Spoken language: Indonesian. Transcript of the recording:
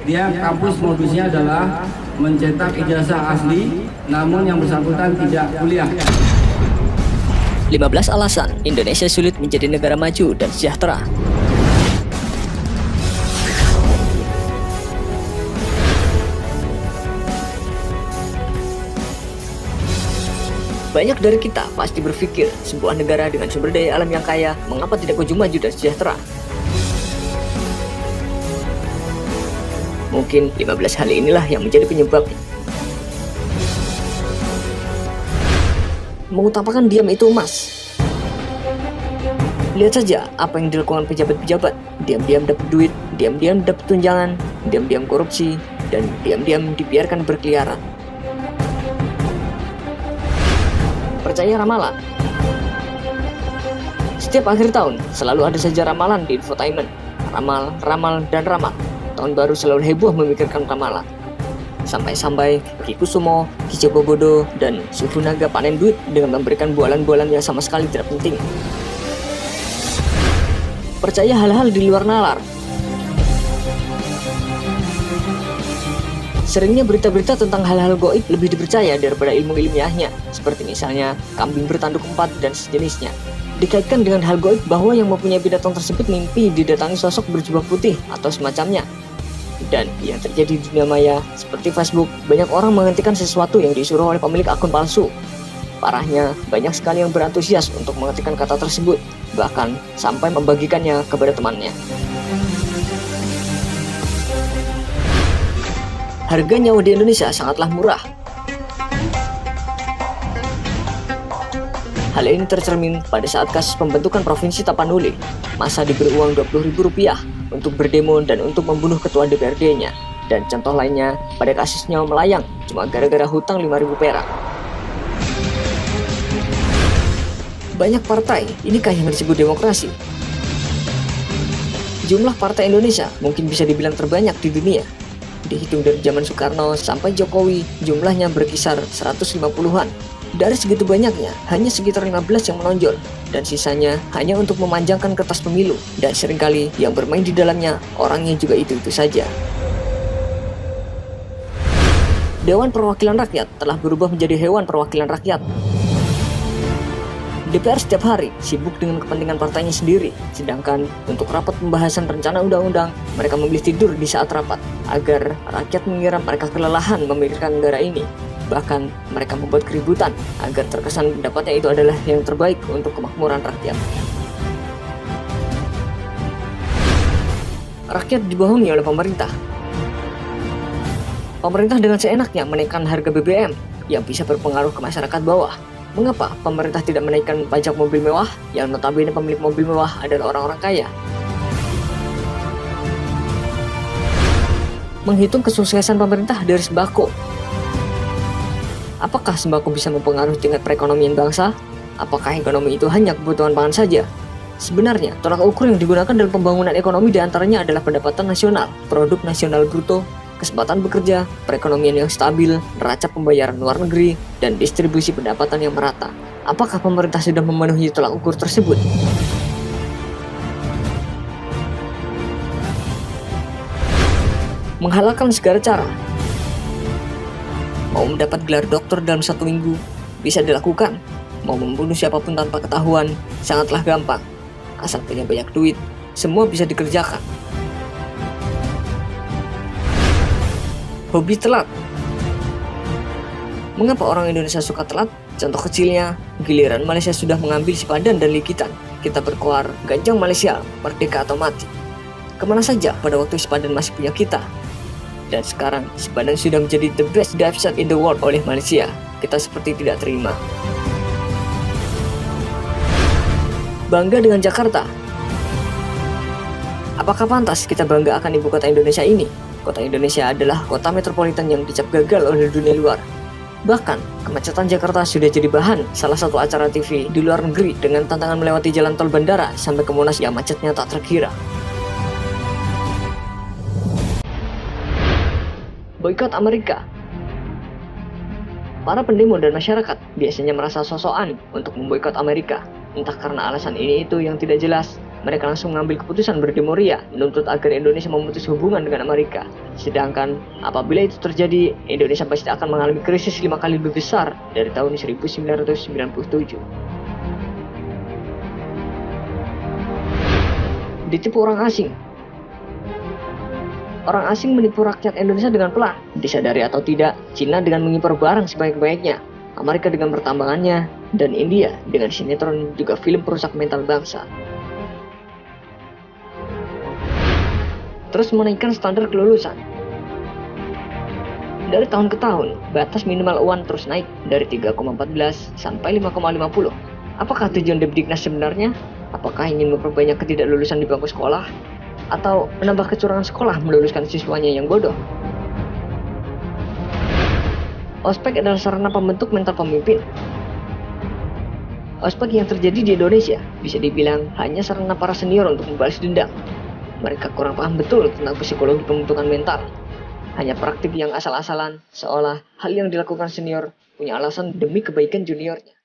Dia kampus modusnya adalah mencetak ijazah asli, namun yang bersangkutan tidak kuliah. 15 alasan Indonesia sulit menjadi negara maju dan sejahtera. Banyak dari kita pasti berpikir, sebuah negara dengan sumber daya alam yang kaya, mengapa tidak kunjung maju dan sejahtera? Mungkin 15 hal inilah yang menjadi penyebabnya. Mengutamakan diam itu emas. Lihat saja apa yang dilakukan pejabat-pejabat. Diam-diam dapat duit, diam-diam dapat tunjangan, diam-diam korupsi, dan diam-diam dibiarkan berkeliaran. Percaya ramalan. Setiap akhir tahun selalu ada saja ramalan di infotainment. Ramal, ramal, dan ramal. Tahun baru selalu heboh memikirkan ramalan. Sampai-sampai Ki Kusumo, Ki Jogobodo, dan Suhu Naga panen duit dengan memberikan bualan-bualan yang sama sekali tidak penting. Percaya hal-hal di luar nalar. Seringnya berita-berita tentang hal-hal goib lebih dipercaya daripada ilmu ilmiahnya, seperti misalnya kambing bertanduk 4 dan sejenisnya. Dikaitkan dengan hal goib bahwa yang mempunyai binatang tersebut mimpi didatangi sosok berjubah putih atau semacamnya. Dan yang terjadi di dunia maya, seperti Facebook, banyak orang menghentikan sesuatu yang disuruh oleh pemilik akun palsu. Parahnya, banyak sekali yang berantusias untuk menghentikan kata tersebut, bahkan sampai membagikannya kepada temannya. Harga nyawa di Indonesia sangatlah murah. Hal ini tercermin pada saat kasus pembentukan Provinsi Tapanuli. Massa diberi uang Rp20.000 untuk berdemo dan untuk membunuh ketua DPRD-nya. Dan contoh lainnya pada kasus nyawa melayang cuma gara-gara hutang 5.000 perak. Banyak partai, inikah yang disebut demokrasi? Jumlah partai Indonesia mungkin bisa dibilang terbanyak di dunia. Dihitung dari zaman Soekarno sampai Jokowi, jumlahnya berkisar 150-an. Dari segitu banyaknya, hanya sekitar 15 yang menonjol, dan sisanya hanya untuk memanjangkan kertas pemilu, dan seringkali yang bermain di dalamnya orangnya juga itu-itu saja. Dewan Perwakilan Rakyat telah berubah menjadi Hewan Perwakilan Rakyat. DPR setiap hari sibuk dengan kepentingan partainya sendiri, sedangkan untuk rapat pembahasan rencana undang-undang, mereka memilih tidur di saat rapat, agar rakyat mengira mereka kelelahan memikirkan negara ini. Bahkan mereka membuat keributan agar terkesan pendapatnya itu adalah yang terbaik untuk kemakmuran rakyat. Rakyat dibohongi oleh pemerintah. Pemerintah dengan seenaknya menaikkan harga BBM yang bisa berpengaruh ke masyarakat bawah. Mengapa pemerintah tidak menaikkan pajak mobil mewah yang notabene pemilik mobil mewah adalah orang-orang kaya? Menghitung kesuksesan pemerintah dari sembako. Apakah sembako bisa mempengaruhi tingkat perekonomian bangsa? Apakah ekonomi itu hanya kebutuhan pangan saja? Sebenarnya, tolak ukur yang digunakan dalam pembangunan ekonomi diantaranya adalah pendapatan nasional, produk nasional bruto, kesempatan bekerja, perekonomian yang stabil, neraca pembayaran luar negeri, dan distribusi pendapatan yang merata. Apakah pemerintah sudah memenuhi tolak ukur tersebut? Menghalalkan segala cara. Mau mendapat gelar doktor dalam 1 minggu, bisa dilakukan. Mau membunuh siapapun tanpa ketahuan, sangatlah gampang. Asal punya banyak duit, semua bisa dikerjakan. Hobi telat. Mengapa orang Indonesia suka telat? Contoh kecilnya, giliran Malaysia sudah mengambil Sipadan dan Likitan, kita berkoar, ganjang Malaysia, merdeka atau mati. Kemana saja pada waktu Sipadan masih punya kita? Dan sekarang, Sipadan sudah menjadi the best dive site in the world oleh Malaysia. Kita seperti tidak terima. Bangga dengan Jakarta. Apakah pantas kita bangga akan ibu kota Indonesia ini? Kota Indonesia adalah kota metropolitan yang dicap gagal oleh dunia luar. Bahkan, kemacetan Jakarta sudah jadi bahan salah satu acara TV di luar negeri dengan tantangan melewati jalan tol bandara sampai ke Monas yang macetnya tak terkira. Boikot Amerika. Para pendemo dan masyarakat biasanya merasa sosokan untuk memboikot Amerika, entah karena alasan ini itu yang tidak jelas, mereka langsung mengambil keputusan berdemo ria menuntut agar Indonesia memutus hubungan dengan Amerika. Sedangkan apabila itu terjadi, Indonesia pasti akan mengalami krisis 5 kali lebih besar dari tahun 1997. Ditipu orang asing. Orang asing menipu rakyat Indonesia dengan pelan. Disadari atau tidak, Cina dengan mengimpor barang sebaik-baiknya, Amerika dengan pertambangannya, dan India dengan sinetron juga film perusak mental bangsa. Terus menaikkan standar kelulusan. Dari tahun ke tahun, batas minimal UAN terus naik dari 3,14 sampai 5,50. Apakah tujuan Depdiknas sebenarnya? Apakah ingin memperbanyak ketidaklulusan di bangku sekolah? Atau menambah kecurangan sekolah meluluskan siswanya yang bodoh? Ospek adalah sarana pembentuk mental pemimpin. Ospek yang terjadi di Indonesia bisa dibilang hanya sarana para senior untuk membalas dendam. Mereka kurang paham betul tentang psikologi pembentukan mental. Hanya praktik yang asal-asalan, seolah hal yang dilakukan senior punya alasan demi kebaikan juniornya.